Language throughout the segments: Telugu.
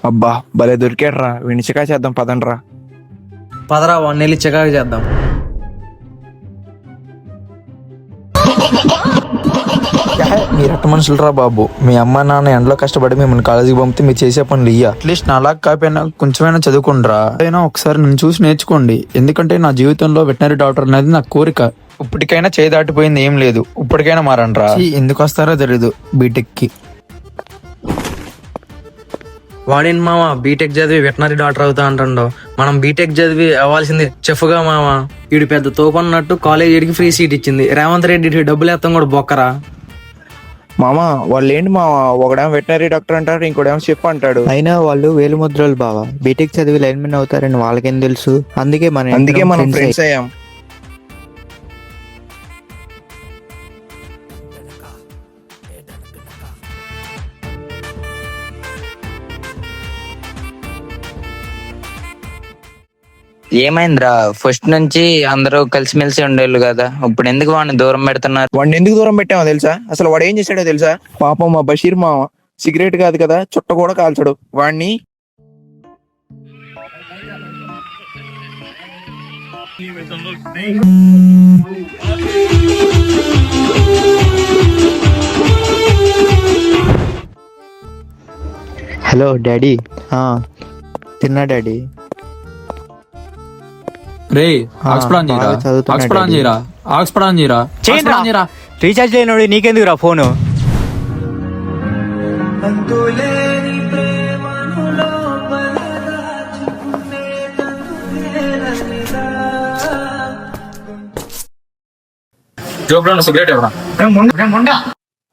అబ్బా భలే దొరికాడ్రా, వీడిని చికా చేద్దాం పదండ్రా. పదరా వాడిని వెళ్ళి చికాకు చేద్దాం. మీ రక్త మనుషులరా బాబు. మీ అమ్మ నాన్న ఎండలో కష్టపడి మిమ్మల్ని కాలేజీకి పంపితే మీరు చేసే పనులు ఇయ్య. అట్లీస్ట్ నాలా కాకపోయినా కొంచెమైనా చదువుకుంటారా. అయినా ఒకసారి నన్ను చూసి నేర్చుకోండి, ఎందుకంటే నా జీవితంలో వెటనరీ డాక్టర్ అనేది నా కోరిక. ఇప్పటికైనా చేయి దాటిపోయింది ఏం లేదు, ఇప్పటికైనా మారండ్రా. ఎందుకు వస్తారో తెలీదు బీటెక్ కి. వాడేంటి మామ బీటెక్ చదివి వెటనరీ డాక్టర్ అవుతా అంటుండో, మనం బీటెక్ చదివి అవ్వాల్సింది చెఫ్గా మామ. వీడు పెద్ద తోపన్నట్టు కాలేజ్ వీడికి ఫ్రీ సీట్ ఇచ్చింది, రేవంత్ రెడ్డి డబ్బులు ఎత్తాం కూడా బొక్కరా. మామ వాళ్ళు ఏంటి మామ, ఒకడేమో వెటనరీ డాక్టర్ అంటాడు, ఇంకోడేమో షెఫ్ అంటాడు. అయినా వాళ్ళు వేలుముద్రలు బావా, బీటెక్ చదివి లైన్మెన్ అవుతారని వాళ్ళకేం తెలుసు. అందుకే మనం ఫ్రెండ్స్ అయ్యాం. ఏమైందిరా? ఫస్ట్ నుంచి అందరూ కలిసిమెలిసి ఉండేళ్ళు కదా, ఇప్పుడు ఎందుకు వాడిని దూరం పెడుతున్నారు? వాడిని ఎందుకు దూరం పెట్టామో తెలుసా? అసలు వాడు ఏం చేశాడో తెలుసా? పాపం మా బషీర్ మామ సిగరెట్ కాదు కదా చుట్ట కూడా కాల్చాడు వాడిని. Hello daddy. తిన్నా డాడీ. రే చేయరా. రీఛార్జ్ లేనోడు నీకెందుకురా ఫోను?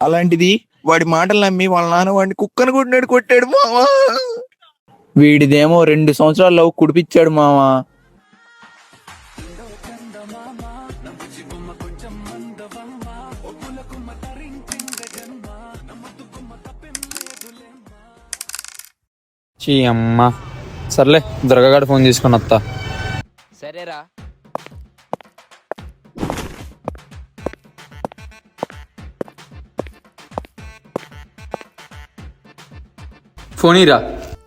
అలాంటిది వాడి మాటలు నమ్మి వాళ్ళ నాన్న వాడిని కుక్కను కొట్టాడు మావా. వీడిదేమో 2 సంవత్సరాలు లవ్ కుడిపించాడు మావా. అమ్మా సర్లే, దుర్గగాడు ఫోన్ తీసుకుని వస్తా. సరేరా. ఫోన్ ఇరా.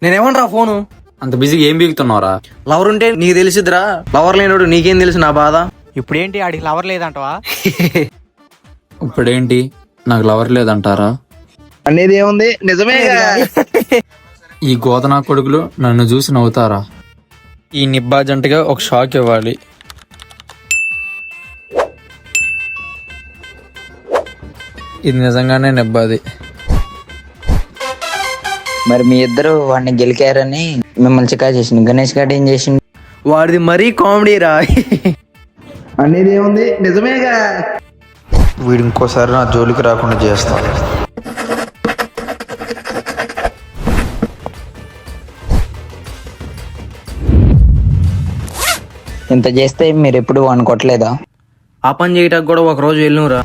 నేనేమనరా ఫోను? అంత బిజీగా ఏం బీగుతున్నావురా? లవర్ ఉంటే నీకు తెలిసిద్దిరా, లవర్ లేనోడు నీకేం తెలుసు నా బాధ. ఇప్పుడేంటి ఆడికి లవర్ లేదంటవా? ఇప్పుడేంటి నాకు లవర్ లేదంటారా? అనేది ఏముంది, నిజమే. ఈ గోతనా కొడుకులు నన్ను చూసి నవ్వుతారా? ఈ నిబ్బా జంటగా ఒక షాక్ ఇవ్వాలి. ఇది నిజంగానే నిబ్బాది. మరి మీ ఇద్దరు వాడిని గెలికారని మిమ్మల్ని చికా చేసిండు. గణేష్ గారు ఏం చేసిండు? వాడిది మరీ కామెడీ రా. అనేది ఏముంది, నిజమేగా. వీడు ఇంకోసారి నా జోలికి రాకుండా చేస్తాను. ఇంత చేస్తే మీరు ఎప్పుడు వాడిని కొట్టలేదా? ఆ పని చేయటానికి కూడా ఒక రోజు వెళ్ళినరా.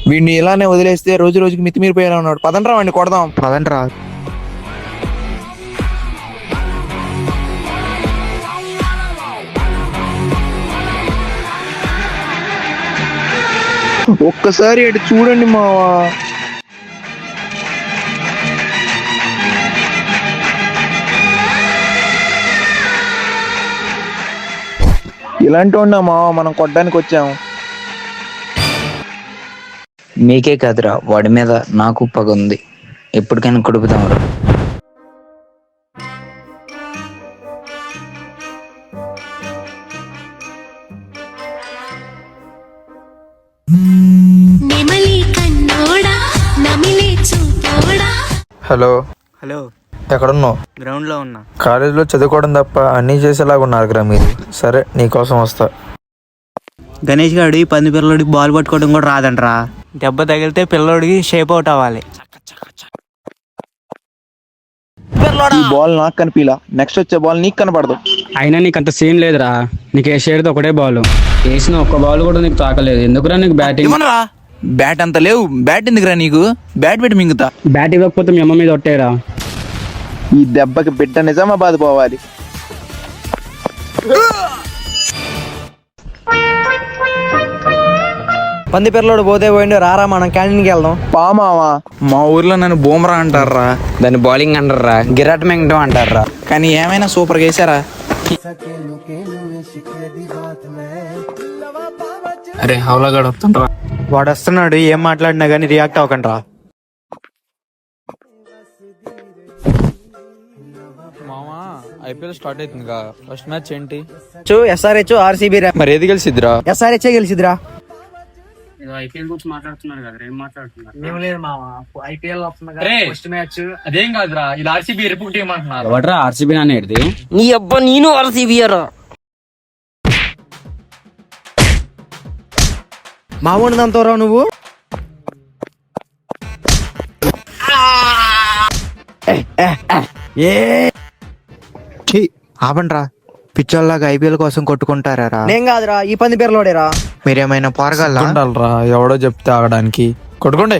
వీడిని ఇలానే వదిలేస్తే రోజు రోజుకి మితిమీరిపోయేలా ఉన్నాడు. పదండ్రా వాడిని కొడదాం. పదండ్రా. ఒక్కసారి అటు చూడండి మావా. ఇలాంటి వాడినా మావా మనం కొట్టడానికి వచ్చాము. మీకే కాదురా, వాడి మీద నాకు పగ ఉంది. ఎప్పటికైనా కొడుకుతాం. హలో. హలో. ఎక్కడున్నావు? గ్రౌండ్ లో ఉన్నా. కాలేజీలో చదువుకోవడం తప్ప అన్నీ చేసేలాగా ఉన్నారు కదా మీరు. సరే నీకోసం వస్తా. గణేష్ గారు ఈ పంది పిల్లడికి బాల్ పట్టుకోవడం కూడా రాదంటరా. దెబ్బ తగిలితే పిల్లడికి షేప్ అవుట్ అవ్వాలి. ఈ బాల్ నాకు కనిపిలా, నెక్స్ట్ వచ్చే బాల్ నీకు కనపడదు. అయినా నీకు అంత సీన్ లేదురా, నీకు వేసేది ఒకటే బాల్, వేసిన ఒక్క బాల్ కూడా నీకు తాకలేదు. ఎందుకురా నీకు బ్యాటింగ్? బ్యాట్ అంత లేవు, బ్యాట్ ఎందుకురా నీకు? బ్యాట్ పెట్టి మింగుతా. బ్యాట్ ఇవ్వకపోతే మీ అమ్మ మీద ఒట్టేరా. ఈ దెబ్బకి బిడ్డ నిజామాబాద్ పోవాలి. పంది పిల్లడు పోతే పోయిండు, రారా మనం క్యాంటీన్కి వెళ్దాం. పా మావా, మా ఊర్లో నన్ను బూమరా అంటారా, దాన్ని బౌలింగ్ అంటారా, గిరాట్ మెంగటం అంటారా. కానీ ఏమైనా సూపర్ వేసారా. అరే హౌలగాడు వస్తుండ్రా. వాడు వస్తున్నాడు, ఏం మాట్లాడినా గానీ రియాక్ట్ అవ్వకండి రా. మామా ఐపీఎల్ స్టార్ట్ అవుతుందిగా, ఫస్ట్ మ్యాచ్ ఏంటి? ఎస్ఆర్హెచ్ ఆర్సీబీ మరి ఏది గెలిచిద్దిరా? ఎస్ఆర్హెచ్ గెలిచిదిరా. ఐపీఎల్ గురించి మాట్లాడుతున్నారు కదా, ఏం మాట్లాడుతున్నారు? ఏం లేదు మామ, ఐపీఎల్ ఫస్ట్ మ్యాచ్. అదేం కాదురా, ఇది ఆర్సీబీ రిపోర్ట్ టీం అంటున్నారు. ఎవడ్రా ఆర్సీబీ అనేది? నీ అబ్బా, నేను ఆర్సీబీ రా. మామూలు దాంతోరా నువ్వు. ఆపండ్రా, పిచ్చోళ్ళగా ఐపీఎల్ కోసం కొట్టుకుంటారా? నేను కాదురా, ఈ పంది పేర్లోడేరా. మీరేమైనా పోరగలరా? ఉండాలిరా, ఎవడో చెప్తే ఆగడానికి. కొట్టుకోండి.